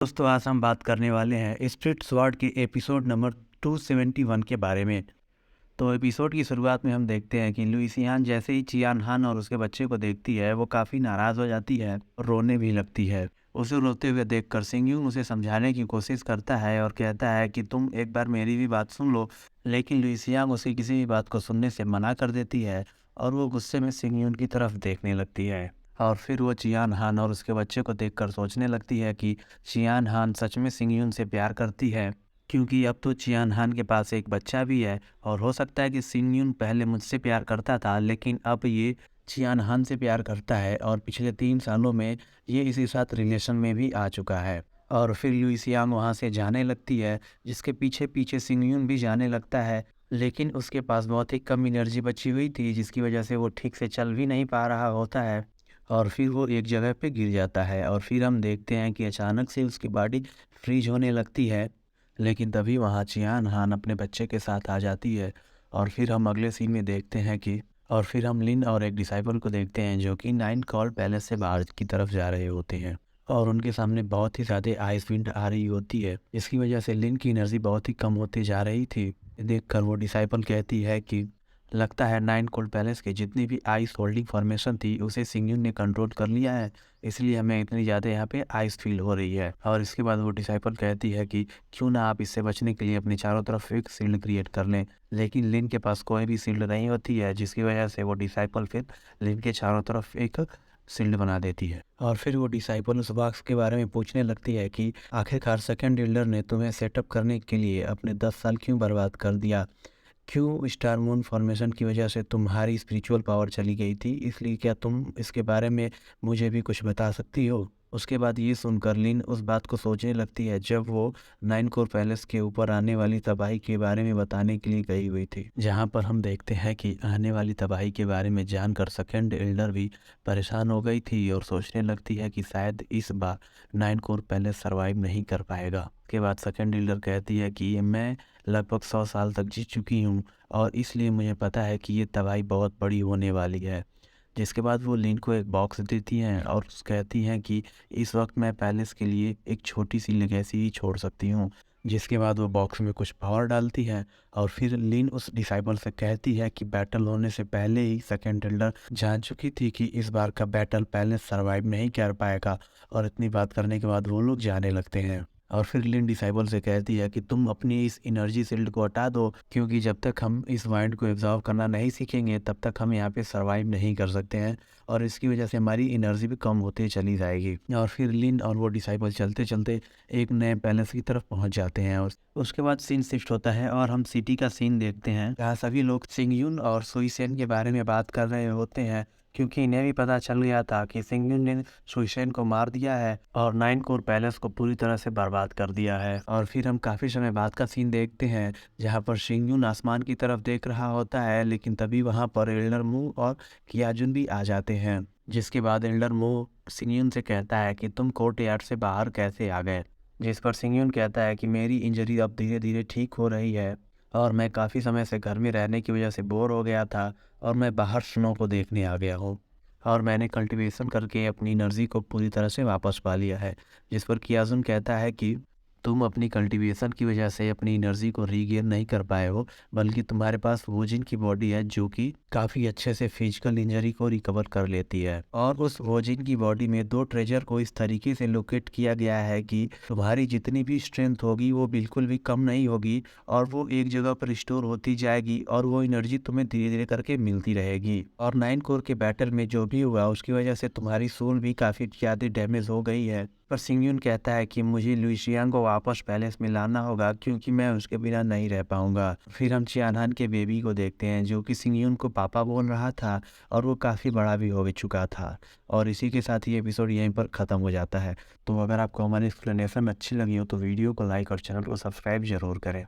दोस्तों आज हम बात करने वाले हैं स्ट्रीट स्वॉर्ड के एपिसोड नंबर 271 के बारे में। तो एपिसोड की शुरुआत में हम देखते हैं कि लुइसियान जैसे ही चियान हान और उसके बच्चे को देखती है वो काफ़ी नाराज़ हो जाती है और रोने भी लगती है। उसे रोते हुए देखकर सिंगयून उसे समझाने की कोशिश करता है और कहता है कि तुम एक बार मेरी भी बात सुन लो, लेकिन लुइसियान उसकी किसी भी बात को सुनने से मना कर देती है और वो गुस्से में सिंगयून की तरफ देखने लगती है। और फिर वो चियान हान और उसके बच्चे को देखकर सोचने लगती है कि चियान हान सच में सिंगयून से प्यार करती है, क्योंकि अब तो चियान हान के पास एक बच्चा भी है और हो सकता है कि सिंगयून पहले मुझसे प्यार करता था लेकिन अब ये चियान हान से प्यार करता है और पिछले 3 सालों में ये इसी साथ रिलेशन में भी आ चुका है। और फिर लुइसियांग वहाँ से जाने लगती है, जिसके पीछे पीछे सिंगयून भी जाने लगता है, लेकिन उसके पास बहुत ही कम एनर्जी बची हुई थी जिसकी वजह से वो ठीक से चल भी नहीं पा रहा होता है। और फिर वो एक जगह पे गिर जाता है और फिर हम देखते हैं कि अचानक से उसकी बॉडी फ्रीज होने लगती है, लेकिन तभी वहाँ चियान हान अपने बच्चे के साथ आ जाती है। और फिर हम अगले सीन में देखते हैं कि और फिर हम लिन और एक डिसाइपल को देखते हैं जो कि नाइन कॉल पैलेस से बाहर की तरफ जा रहे होते हैं और उनके सामने बहुत ही ज़्यादा आइस विंड आ रही होती है, जिसकी वजह से लिन की एनर्जी बहुत ही कम होती जा रही थी। देखकर वो डिसाइपल कहती है कि लगता है नाइन कोल्ड पैलेस की जितनी भी आइस होल्डिंग फॉर्मेशन थी उसे सिंगयून ने कंट्रोल कर लिया है, इसलिए हमें इतनी ज़्यादा यहाँ पे आइस फील हो रही है। और इसके बाद वो डिसाइपल कहती है कि क्यों ना आप इससे बचने के लिए अपने चारों तरफ एक शील्ड क्रिएट कर लें, लेकिन लिन के पास कोई भी शील्ड नहीं होती है, जिसकी वजह से वो डिसाइपल फिर लिन के चारों तरफ एक शील्ड बना देती है। और फिर वो डिसाइपल उस बॉक्स के बारे में पूछने लगती है कि आखिरकार सेकंड एल्डर ने तुम्हें सेटअप करने के लिए अपने 10 साल क्यों बर्बाद कर दिया, क्यों स्टार मून फॉर्मेशन की वजह से तुम्हारी स्पिरिचुअल पावर चली गई थी, इसलिए क्या तुम इसके बारे में मुझे भी कुछ बता सकती हो। उसके बाद ये सुनकर लिन उस बात को सोचने लगती है जब वो नाइन कोर पैलेस के ऊपर आने वाली तबाही के बारे में बताने के लिए गई हुई थी, जहाँ पर हम देखते हैं कि आने वाली तबाही के बारे में जानकर सेकंड एल्डर भी परेशान हो गई थी और सोचने लगती है कि शायद इस बार नाइन कोर पैलेस सरवाइव नहीं कर पाएगा। के बाद सेकंड एल्डर कहती है कि मैं लगभग 100 साल तक जी चुकी हूँ और इसलिए मुझे पता है कि ये तबाही बहुत बड़ी होने वाली है। जिसके बाद वो लिन को एक बॉक्स देती हैं और कहती हैं कि इस वक्त मैं पैलेस के लिए एक छोटी सी लेगेसी ही छोड़ सकती हूँ। जिसके बाद वो बॉक्स में कुछ पावर डालती है और फिर लिन उस डिसाइपल से कहती है कि बैटल होने से पहले ही सेकंड एल्डर जान चुकी थी कि इस बार का बैटल पैलेस सरवाइव नहीं कर पाएगा। और इतनी बात करने के बाद वो लोग जाने लगते हैं और फिर लिन डिसाइबल से कहती है कि तुम अपनी इस एनर्जी शील्ड को हटा दो, क्योंकि जब तक हम इस माइंड को एब्जॉर्व करना नहीं सीखेंगे तब तक हम यहाँ पे सरवाइव नहीं कर सकते हैं और इसकी वजह से हमारी एनर्जी भी कम होती चली जाएगी। और फिर लिन और वो डिसाइबल चलते चलते एक नए पैलेस की तरफ पहुंच जाते हैं और उसके बाद सीन शिफ्ट होता है और हम सिटी का सीन देखते हैं, जहाँ सभी लोग सिंगयून और सुइसेन के बारे में बात कर रहे होते हैं, क्योंकि इन्हें भी पता चल गया था कि सिंगयून ने सुइसेन को मार दिया है और नाइन कोर पैलेस को पूरी तरह से बर्बाद कर दिया है। और फिर हम काफ़ी समय बाद का सीन देखते हैं जहाँ पर शिंगयून आसमान की तरफ देख रहा होता है, लेकिन तभी वहाँ पर एल्डर मू और कियाजुन भी आ जाते हैं। जिसके बाद एल्डर मू शिंगयून से कहता है कि तुम कोर्ट यार्ड से बाहर कैसे आ गए, जिस पर शिंगयून कहता है कि मेरी इंजरी अब धीरे धीरे ठीक हो रही है और मैं काफ़ी समय से घर में रहने की वजह से बोर हो गया था और मैं बाहर स्नो को देखने आ गया हूँ और मैंने कल्टीवेशन करके अपनी एनर्जी को पूरी तरह से वापस पा लिया है। जिस पर कियाजुन कहता है कि तुम अपनी कल्टीवेशन की वजह से अपनी एनर्जी को रीगेन नहीं कर पाए हो, बल्कि तुम्हारे पास वोजिन की बॉडी है जो कि काफ़ी अच्छे से फिजिकल इंजरी को रिकवर कर लेती है। और उस वोजिन की बॉडी में 2 ट्रेजर को इस तरीके से लोकेट किया गया है कि तुम्हारी जितनी भी स्ट्रेंथ होगी वो बिल्कुल भी कम नहीं होगी और वो एक जगह पर स्टोर होती जाएगी और वो एनर्जी तुम्हें धीरे धीरे करके मिलती रहेगी। और नाइन कोर के बैटल में जो भी हुआ उसकी वजह से तुम्हारी सोल भी काफ़ी ज़्यादा डैमेज हो गई है। पर सिंगयून कहता है कि मुझे लुइशियांग को वापस पैलेस में लाना होगा, क्योंकि मैं उसके बिना नहीं रह पाऊंगा। फिर हम चियानहान के बेबी को देखते हैं जो कि सिंगयून को पापा बोल रहा था और वो काफ़ी बड़ा भी हो चुका था। और इसी के साथ ये एपिसोड यहीं पर ख़त्म हो जाता है। तो अगर आपको हमारी एक्सप्लेनेशन अच्छी लगी हो तो वीडियो को लाइक और चैनल को सब्सक्राइब जरूर करें।